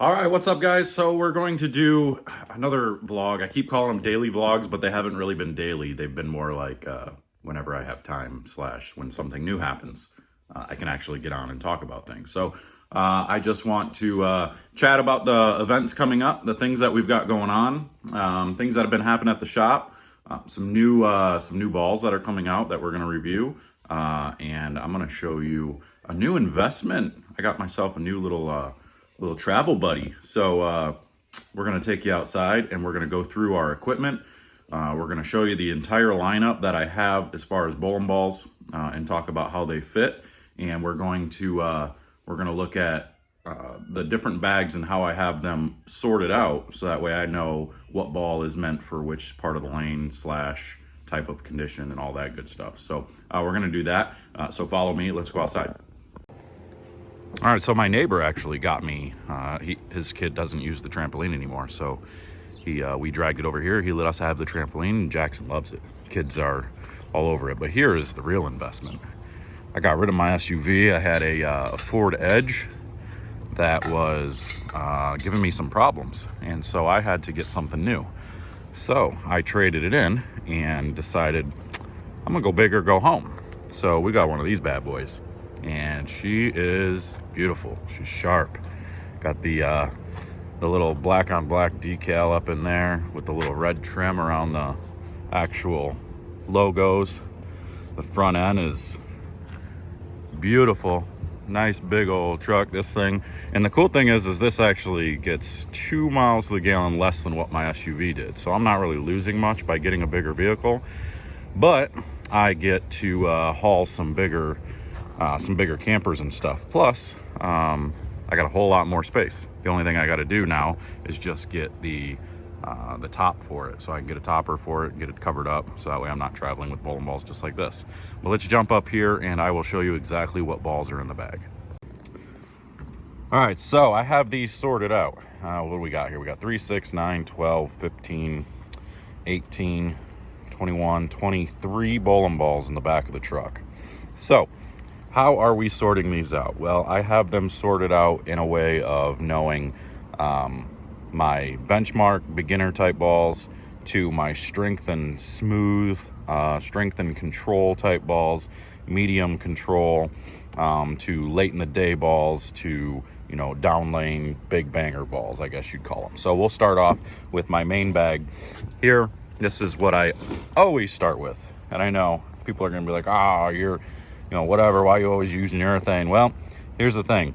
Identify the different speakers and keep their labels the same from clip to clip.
Speaker 1: All right, what's up, guys? So we're going to do another vlog. I keep calling them daily vlogs, but they haven't really been daily. They've been more like whenever I have time / when something new happens, I can actually get on and talk about things. So I just want to chat about the events coming up, the things that we've got going on, things that have been happening at the shop, some new balls that are coming out that we're going to review, and I'm going to show you a new investment. I got myself a new little travel buddy. So we're going to take you outside and we're going to go through our equipment. We're going to show you the entire lineup that I have as far as bowling balls and talk about how they fit. And we're going to look at the different bags and how I have them sorted out, so that way I know what ball is meant for which part of the lane / type of condition and all that good stuff. So we're going to do that. So follow me. Let's go outside. All right, so my neighbor actually got me, his kid doesn't use the trampoline anymore, so we dragged it over here. He let us have the trampoline, and Jackson loves it. Kids are all over it, but here is the real investment. I got rid of my SUV. I had a Ford Edge that was giving me some problems, and so I had to get something new. So I traded it in and decided I'm gonna go big or go home. So we got one of these bad boys, and she is beautiful. She's sharp. Got the little black on black decal up in there with the little red trim around the actual logos. The front end is beautiful. Nice big old truck, this thing. And the cool thing is this actually gets 2 miles to the gallon less than what my SUV did. So I'm not really losing much by getting a bigger vehicle, but I get to haul some bigger campers and stuff. Plus, I got a whole lot more space. The only thing I got to do now is just get the top for it, so I can get a topper for it and get it covered up, so that way I'm not traveling with bowling balls just like this. But let's jump up here and I will show you exactly what balls are in the bag. All right, so I have these sorted out. What do we got here? We got 3, 6, 9, 12, 15, 18, 21, 23 bowling balls in the back of the truck. So how are we sorting these out? Well, I have them sorted out in a way of knowing my benchmark beginner type balls to my strength and smooth, strength and control type balls, medium control, to late in the day balls, to, you know, down lane big banger balls, I guess you'd call them. So we'll start off with my main bag here. This is what I always start with. And I know people are gonna be like, oh, you're, you know, whatever, why are you always using urethane? Well, here's the thing.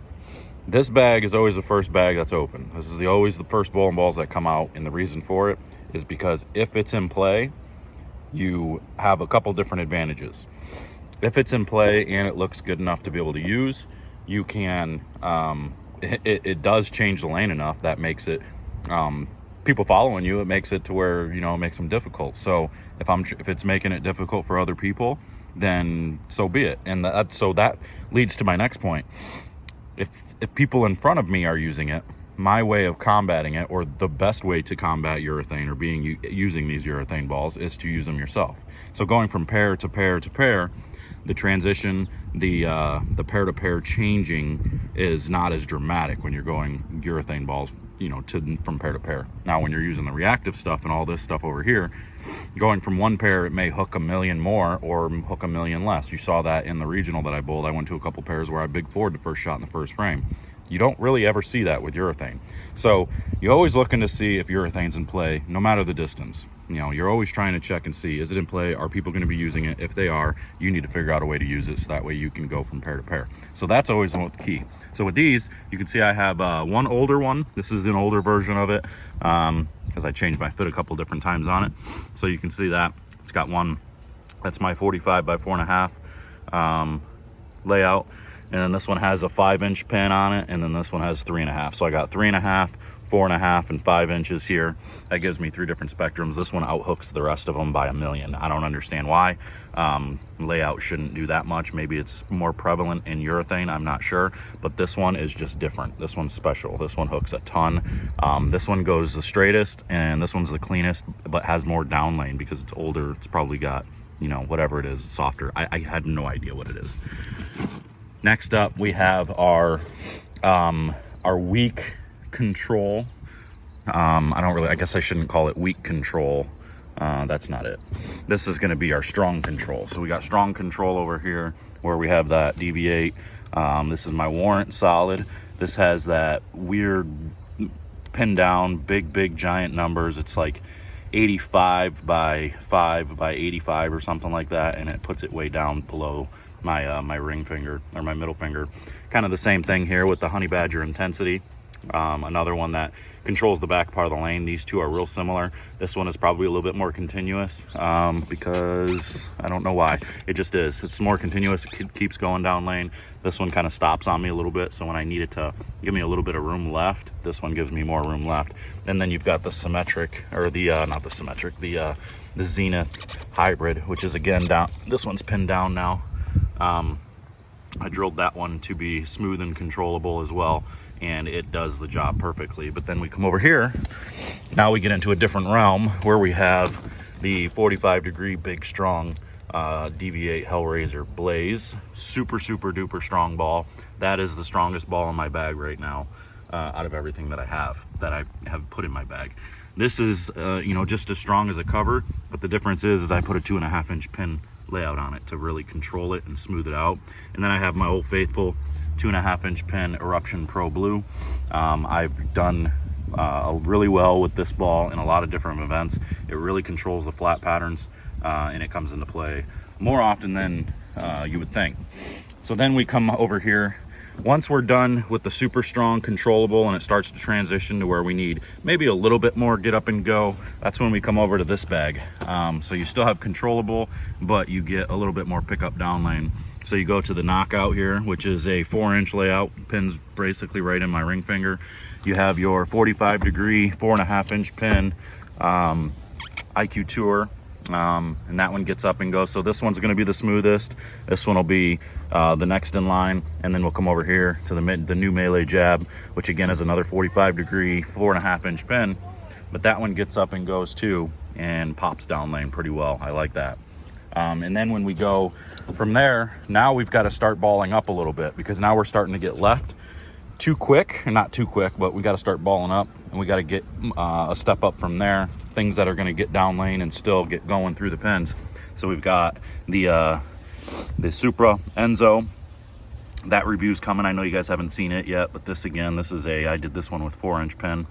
Speaker 1: This bag is always the first bag that's open. This is always the first bowling balls that come out, and the reason for it is because if it's in play, you have a couple different advantages. If it's in play and it looks good enough to be able to use, you can, it does change the lane enough that makes it, people following you, it makes it to where, you know, it makes them difficult. So if it's making it difficult for other people, then so be it. And so that leads to my next point. If people in front of me are using it, my way of combating it, or the best way to combat urethane or using these urethane balls, is to use them yourself. So going from pair to pair to pair, the transition, the pair to pair changing is not as dramatic when you're going urethane balls, you know, from pair to pair. Now, when you're using the reactive stuff and all this stuff over here, going from one pair, it may hook a million more or hook a million less. You saw that in the regional that I bowled. I went to a couple pairs where I big forward the first shot in the first frame. You don't really ever see that with urethane. So you're always looking to see if urethane's in play, no matter the distance. You know, you're always trying to check and see, is it in play? Are people going to be using it? If they are, you need to figure out a way to use it, so that way you can go from pair to pair. So that's always the key. So with these, you can see I have one older one. This is an older version of it, because I changed my fit a couple different times on it. So you can see that it's got one, that's my 45 by 4.5 layout. And then this one has a 5-inch pin on it, and then this one has 3.5. So I got 3.5, 4.5, and 5 inches here. That gives me 3 different spectrums. This one outhooks the rest of them by a million. I don't understand why. Layout shouldn't do that much. Maybe it's more prevalent in urethane, I'm not sure. But this one is just different. This one's special. This one hooks a ton. This one goes the straightest, and this one's the cleanest, but has more down lane because it's older. It's probably got, you know, whatever it is, softer. I had no idea what it is. Next up, we have our weak control. I guess I shouldn't call it weak control. That's not it. This is going to be our strong control. So we got strong control over here where we have that deviate. This is my warrant solid. This has that weird pin down, big giant numbers. It's like 85 by 5 by 85 or something like that, and it puts it way down below my my ring finger, or my middle finger. Kind of the same thing here with the Honey Badger Intensity. Another one that controls the back part of the lane. These two are real similar. This one is probably a little bit more continuous, because I don't know why. It just is. It's more continuous. It keeps going down lane. This one kind of stops on me a little bit, so when I need it to give me a little bit of room left, this one gives me more room left. And then you've got the symmetric, or the not the symmetric, the Zenith hybrid, which is again down. This one's pinned down now. I drilled that one to be smooth and controllable as well, and it does the job perfectly. But then we come over here, now we get into a different realm where we have the 45-degree big strong DV8 Hellraiser Blaze. Super duper strong ball. That is the strongest ball in my bag right now, out of everything that I have put in my bag. This is you know, just as strong as a cover, but the difference is I put a 2.5-inch pin layout on it to really control it and smooth it out. And then I have my old faithful 2.5-inch pin Eruption Pro Blue. I've done really well with this ball in a lot of different events. It really controls the flat patterns, and it comes into play more often than you would think. So then we come over here. Once we're done with the super strong controllable and it starts to transition to where we need maybe a little bit more get up and go, that's when we come over to this bag. So you still have controllable, but you get a little bit more pickup down lane. So you go to the knockout here, which is a 4-inch layout, pins basically right in my ring finger. You have your 45-degree 4.5-inch pin IQ Tour, and that one gets up and goes. So this one's going to be the smoothest. This one will be the next in line, and then we'll come over here to the new Melee Jab, which again is another 45-degree 4.5-inch pin, but that one gets up and goes too and pops down lane pretty well. I like that. And then when we go from there, now we've got to start balling up a little bit, because now we're starting to get left too quick, and not too quick, but we got to start balling up, and we got to get a step up from there, things that are going to get down lane and still get going through the pins. So we've got the Supra Enzo. That review's coming. I know you guys haven't seen it yet, but this again, this is I did this one with 4-inch pin,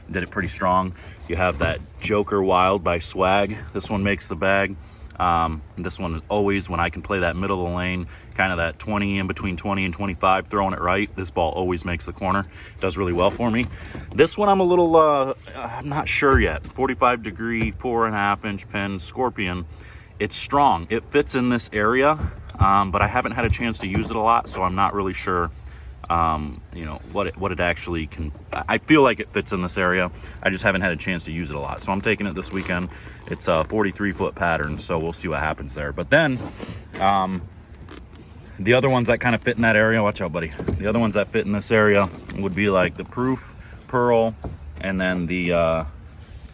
Speaker 1: did it pretty strong. You have that Joker Wild by Swag. This one makes the bag. This one is always, when I can play that middle of the lane, kind of that 20, in between 20 and 25, throwing it right, this ball always makes the corner. It does really well for me. This one I'm a little I'm not sure yet. 45-degree 4.5-inch pin Scorpion. It's strong, it fits in this area, but I haven't had a chance to use it a lot, so I'm not really sure you know, what it actually can. I feel like it fits in this area. I just haven't had a chance to use it a lot, so I'm taking it this weekend. It's a 43-foot pattern, so we'll see what happens there. But then the other ones that kind of fit in that area, watch out buddy, the other ones that fit in this area would be like the Proof Pearl, and then the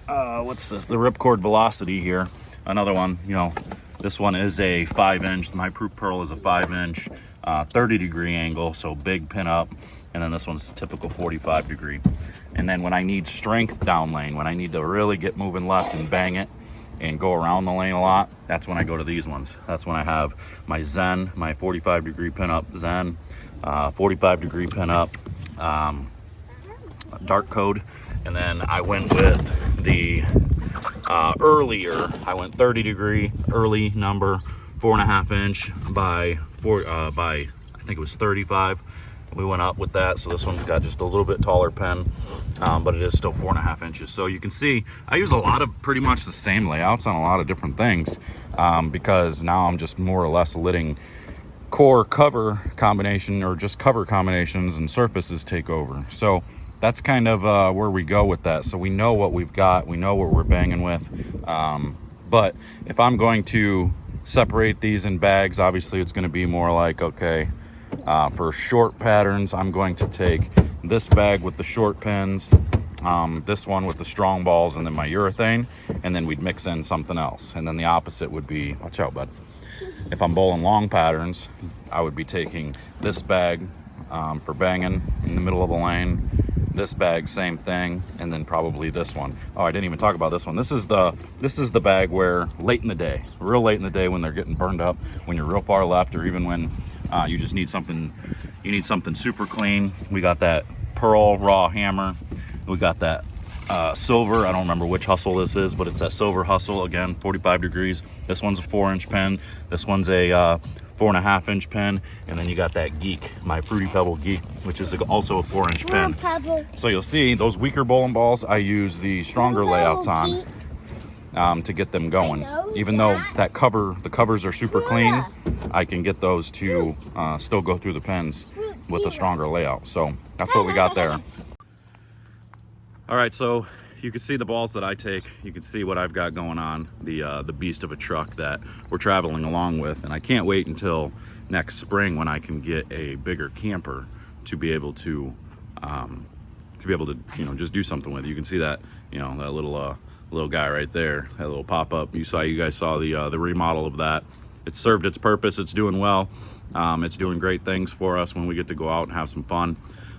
Speaker 1: what's this, the Ripcord Velocity here, another one. You know, this one is a 5-inch. My Proof Pearl is a 5-inch 30-degree angle, so big pin up. And then this one's typical 45-degree. And then when I need strength down lane, when I need to really get moving left and bang it and go around the lane a lot, that's when I go to these ones. That's when I have my Zen, my 45-degree pin up Zen, 45-degree pin up Dark Code. And then I went with the earlier, I went 30-degree early number 4.5-inch by I think it was 35. We went up with that, so this one's got just a little bit taller pen, but it is still 4.5 inches. So you can see I use a lot of pretty much the same layouts on a lot of different things, because now I'm just more or less letting core cover combination, or just cover combinations, and surfaces take over. So that's kind of where we go with that. So we know what we've got, we know what we're banging with, but if I'm going to separate these in bags, obviously it's going to be more like, okay, for short patterns, I'm going to take this bag with the short pins, this one with the strong balls, and then my urethane, and then we'd mix in something else. And then the opposite would be, watch out bud, if I'm bowling long patterns, I would be taking this bag for banging in the middle of the lane, This bag, same thing, and then probably this one. Oh, I didn't even talk about this one. This is the bag where late in the day, real late in the day, when they're getting burned up, when you're real far left, or even when you just need something, you need something super clean. We got that pearl raw hammer. We got that silver, I don't remember which hustle this is, but it's that silver hustle, again, 45 degrees. This one's a 4-inch pen. This one's a 4.5-inch pen, and then you got that Geek, my Fruity Pebble Geek, which is also a 4-inch pen. So you'll see those weaker bowling balls, I use the stronger layouts on to get them going. Even though the covers are super clean, I can get those to still go through the pens with a stronger layout. So that's what we got there. All right, so you can see the balls that I take. You can see what I've got going on, the beast of a truck that we're traveling along with. And I can't wait until next spring when I can get a bigger camper to be able to you know, just do something with. You can see that, you know, that little guy right there, that little pop-up. You guys saw the remodel of that. It's served its purpose. It's doing well. It's doing great things for us when we get to go out and have some fun.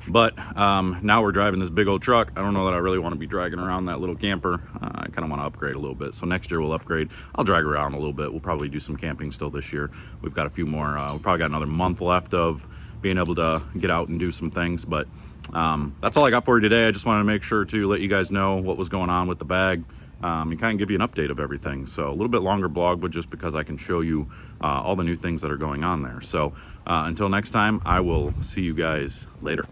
Speaker 1: But now we're driving this big old truck. I don't know that I really want to be dragging around that little camper. I kind of want to upgrade a little bit. So next year we'll upgrade. I'll drag around a little bit. We'll probably do some camping still this year. We've got a few more. We've probably got another month left of being able to get out and do some things. But that's all I got for you today. I just wanted to make sure to let you guys know what was going on with the bag. And kind of give you an update of everything. So a little bit longer blog, but just because I can show you all the new things that are going on there. So until next time, I will see you guys later.